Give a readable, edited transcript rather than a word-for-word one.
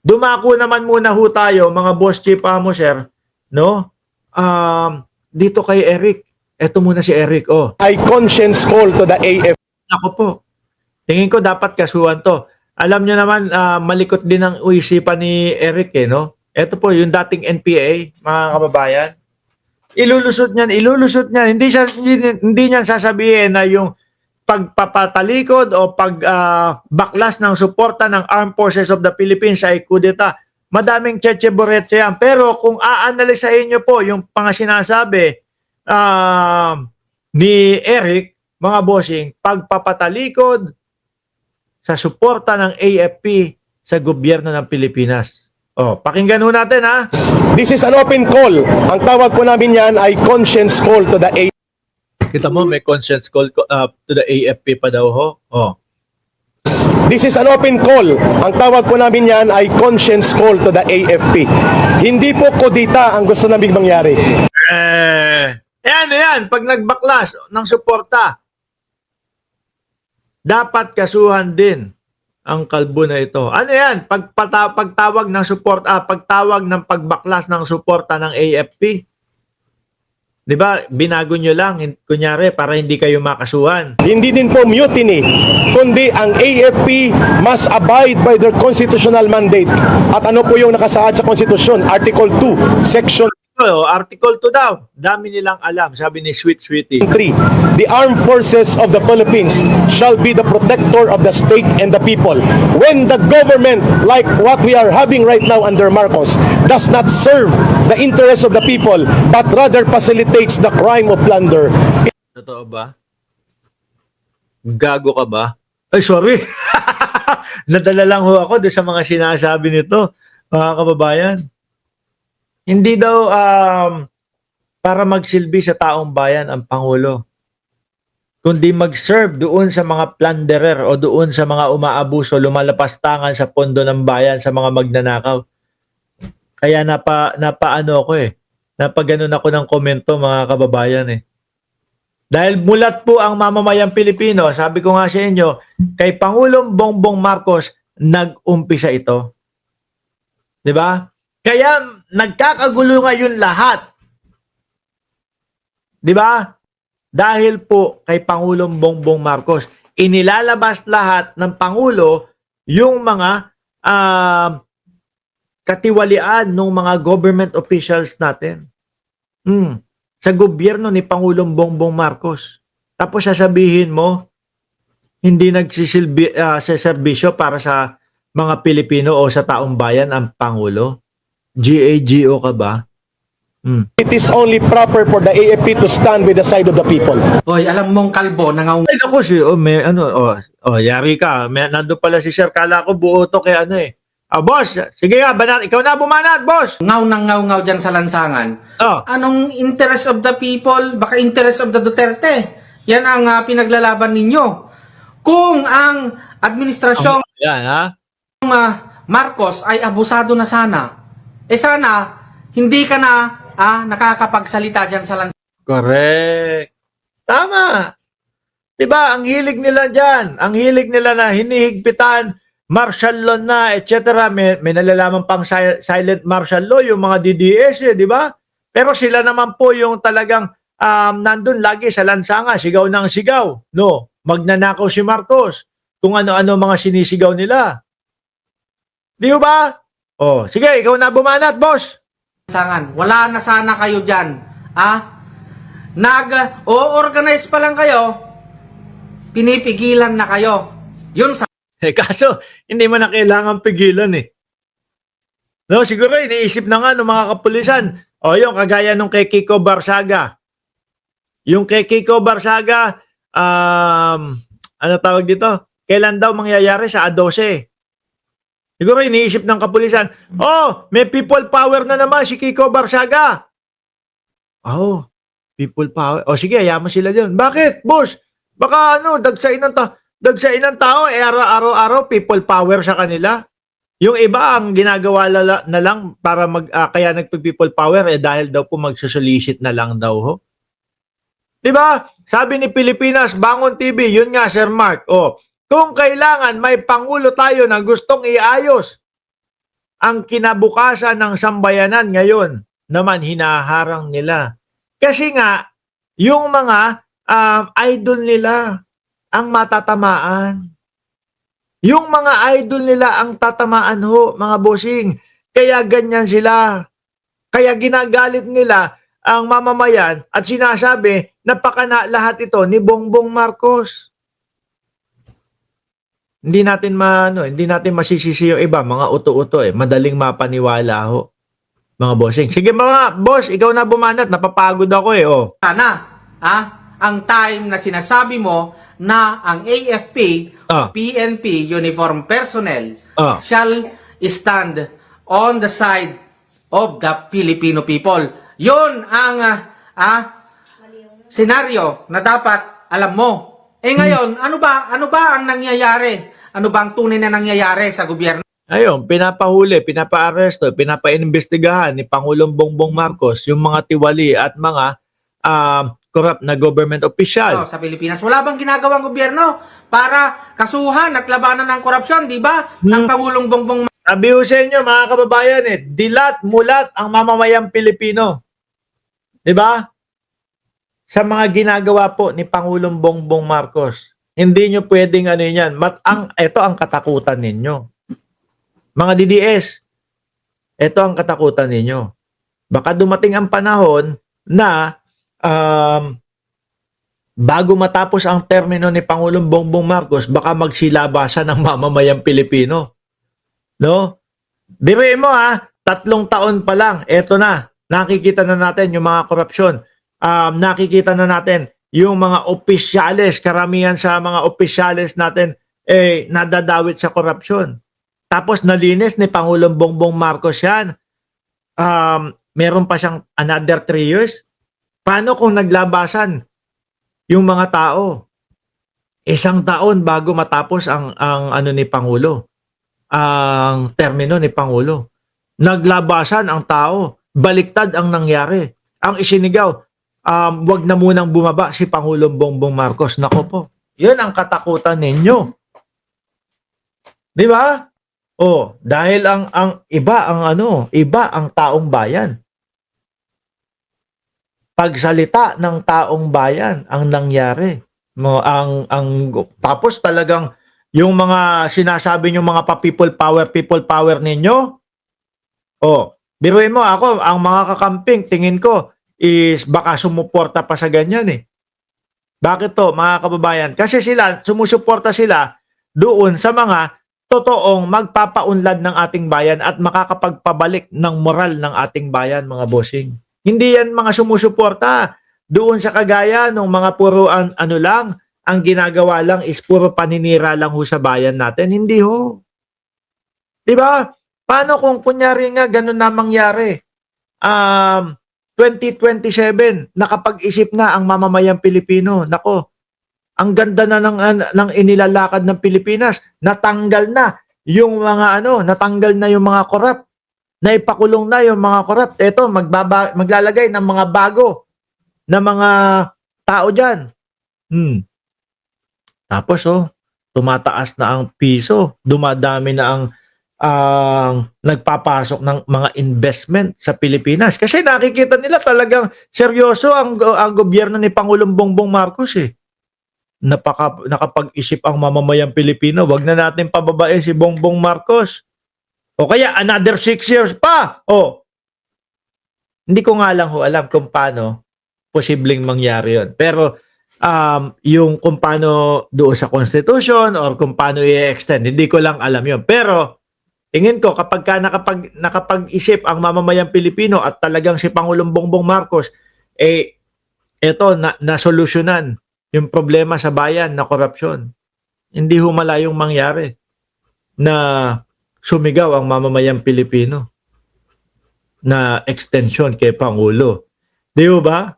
Dumako naman muna ho tayo, mga boss chief amo, sir, no? Dito kay Eric. Eto muna si Eric, oh. I conscience call to the AF. Ako po. Tingin ko dapat kasuhan to. Alam nyo naman, malikot din ang isipan ni Eric, eh, no? Eto po, yung dating NPA, mga kababayan. Ilulusot niyan. Hindi niyan sasabihin na yung pagpapatalikod o pagbaklas ng suporta ng Armed Forces of the Philippines ay kudeta. Madaming tsetche-boretse yan. Pero kung aanalisahin nyo po yung mga sinasabi ni Eric, mga bossing, pagpapatalikod sa suporta ng AFP sa gobyerno ng Pilipinas. Oh, pakinggan ho natin, ha? This is an open call. Ang tawag po namin yan ay conscience call to the AF. Kita mo, may conscience call to the AFP pa daw ho. Oh. This is an open call. Ang tawag po namin yan ay conscience call to the AFP. Hindi po kodita ang gusto namin mangyari. Yan. Pag nagbaklas ng suporta, dapat kasuhan din ang kalbo na ito. Ano yan? Pagtawag ng pagtawag ng pagbaklas ng suporta ng AFP. 'Di ba? Binago nyo lang, kunyari, para hindi kayo makasuhan. Hindi din po mutiny, kundi ang AFP must abide by their constitutional mandate. At ano po yung nakasaad sa konstitusyon? Article 2, Section Article 2 daw. Dami nilang alam, sabi ni Sweetie. 3. The armed forces of the Philippines shall be the protector of the state and the people. When the government, like what we are having right now under Marcos, does not serve the interests of the people, but rather facilitates the crime of plunder. Totoo ba? Gago ka ba? Ay, sorry. Nadala lang ho ako doon sa mga sinasabi nito, mga kababayan. Hindi daw para magsilbi sa taong bayan ang Pangulo, kundi mag-serve doon sa mga plunderer o doon sa mga umaabuso, lumalapastangan sa pondo ng bayan, sa mga magnanakaw. Kaya napaano ako napaganon ako ng komento, mga kababayan eh. Dahil mulat po ang mamamayang Pilipino, sabi ko nga sa inyo, kay Pangulong Bongbong Marcos nag-umpisa ito. 'Di ba? Kaya nagkakagulo ngayon lahat. 'Di ba? Dahil po kay Pangulong Bongbong Marcos, inilalabas lahat ng Pangulo yung mga katiwalian ng mga government officials natin. Sa gobyerno ni Pangulong Bongbong Marcos. Tapos sasabihin mo, hindi nagsisilbi sa serbisyo para sa mga Pilipino o sa taong bayan ang Pangulo. GAGO ka ba? It is only proper for the AFP to stand with the side of the people. Hoy, alam mong kalbo, nangaw... Ay, ako yari ka. Nando pala si Sir, kala ko buo to kay boss, sige nga, banat, ikaw na bumanat, boss. Ngaw dyan sa lansangan. Anong interest of the people? Baka interest of the Duterte. Yan ang pinaglalaban ninyo. Kung ang administrasyong Marcos ay abusado na sana, sana, hindi ka na nakakapagsalita dyan sa lansangan. Correct. Tama. Diba, ang hilig nila dyan, ang hilig nila na hinihigpitan, martial law na, etc. May nalalaman pang silent martial law, yung mga DDS, di ba? Pero sila naman po yung talagang nandun lagi sa lansangan, sigaw ng sigaw. No, magnanakaw si Marcos. Kung ano-ano mga sinisigaw nila. Di ba? Sige, ikaw na bumanat, boss. Wala na sana kayo dyan. Nag-o-organize pa lang kayo, pinipigilan na kayo. Yun sa Kaso, hindi mo na kailangan pigilan eh. No, siguro iniisip na nga ng mga kapulisan. Yung kagaya nung kay Kiko Barsaga. Yung kay Kiko Barsaga, ano tawag dito? Kailan daw mangyayari sa A12? Siguro iniisip ng kapulisan, may people power na naman si Kiko Barsaga. People power. Sige, yaman sila dyan. Bakit, boss? Baka dagsain ng tao, araw-araw people power sa kanila. Yung iba ang ginagawa na lang para kaya nagpe-people power dahil daw po magsusolicit na lang daw ho. 'Di ba? Sabi ni Pilipinas Bangon TV, yun nga Sir Mark. Kung kailangan may pangulo tayo na gustong iayos ang kinabukasan ng sambayanan ngayon naman hinaharang nila. Kasi nga, yung mga idol nila ang matatamaan. Yung mga idol nila ang tatamaan ho, mga bossing. Kaya ganyan sila. Kaya ginagalit nila ang mamamayan at sinasabi na pakana lahat ito ni Bongbong Marcos. Hindi natin masisisi yung iba, mga uto-uto madaling mapaniwala ho. Mga bossing. Sige mga boss, ikaw na bumanat, napapagod ako Sana, ang time na sinasabi mo na ang AFP, PNP, uniform personnel, shall stand on the side of the Filipino people. Yun ang senaryo na dapat alam mo. Ngayon, ano ba ang nangyayari? Ano ba ang tunay na nangyayari sa gobyerno? Ayun, pinapahuli, pinapa-aresto, pinapa-imbestigahan ni Pangulong Bongbong Marcos yung mga tiwali at mga corrupt na government official. Sa Pilipinas, wala bang ginagawang gobyerno para kasuhan at labanan ng korupsyon, di ba? Ang Pangulong Bongbong Sabi ko sa inyo, mga kababayan, dilat, mulat ang mamamayang Pilipino. Di ba? Sa mga ginagawa po ni Pangulong Bongbong Marcos. Hindi nyo pwedeng yan. Ito ang katakutan ninyo. Mga DDS, ito ang katakutan ninyo. Baka dumating ang panahon na bago matapos ang termino ni Pangulong Bongbong Marcos, baka magsilabasan ng mamamayang Pilipino. No? Biruin mo 3 taon pa lang, eto na, nakikita na natin yung mga korupsyon. Nakikita na natin yung mga opisyales, karamihan sa mga opisyales natin nadadawit sa korupsyon. Tapos nalinis ni Pangulong Bongbong Marcos yan. Meron pa siyang another 3 years. Paano kung naglabasan yung mga tao? 1 taon bago matapos ang ni Pangulo. Ang termino ni Pangulo. Naglabasan ang tao. Baliktad ang nangyari. Ang isinigaw, wag na munang bumaba si Pangulong Bongbong Marcos. Nako po. Yun ang katakutan ninyo. Di ba? Dahil iba ang taong bayan. Pagsalita ng taong bayan ang nangyari. Tapos talagang yung mga sinasabi niyo mga people power ninyo. Biruin mo ako, ang mga kakamping tingin ko is baka sumuporta pa sa ganyan Bakit to, mga kababayan? Kasi sumusuporta sila doon sa mga totoong magpapaunlad ng ating bayan at makakapagpabalik ng moral ng ating bayan, mga bossing. Hindi yan mga sumusuporta doon sa kagaya ng mga puro lang, ang ginagawa lang is puro paninira lang ho sa bayan natin. Hindi ho. Diba? Paano kung kunyari nga ganun na mangyari? 2027, nakapag-isip na ang mamamayang Pilipino. Nako, ang ganda na ng inilalakad ng Pilipinas. Natanggal na yung mga natanggal na yung mga corrupt. Naipakulong na yung mga corrupt. Ito, maglalagay ng mga bago na mga tao dyan. Tapos, tumataas na ang piso. Dumadami na ang nagpapasok ng mga investment sa Pilipinas. Kasi nakikita nila talagang seryoso ang gobyerno ni Pangulong Bongbong Marcos nakapag-isip ang mamamayang Pilipino. Wag na natin pababain si Bongbong Marcos. O kaya another 6 years pa. Hindi ko nga lang alam kung paano posibleng mangyari yun. Pero yung kung paano doon sa Constitution or kung paano i-extend, hindi ko lang alam yun. Pero tingin ko kapag nakapag-isip ang mamamayang Pilipino at talagang si Pangulong Bongbong Marcos, eto na-solusyonan yung problema sa bayan na korupsyon. Hindi humalayong mangyari na sumigaw ang mamamayang Pilipino na extension kay Pangulo. Di ba?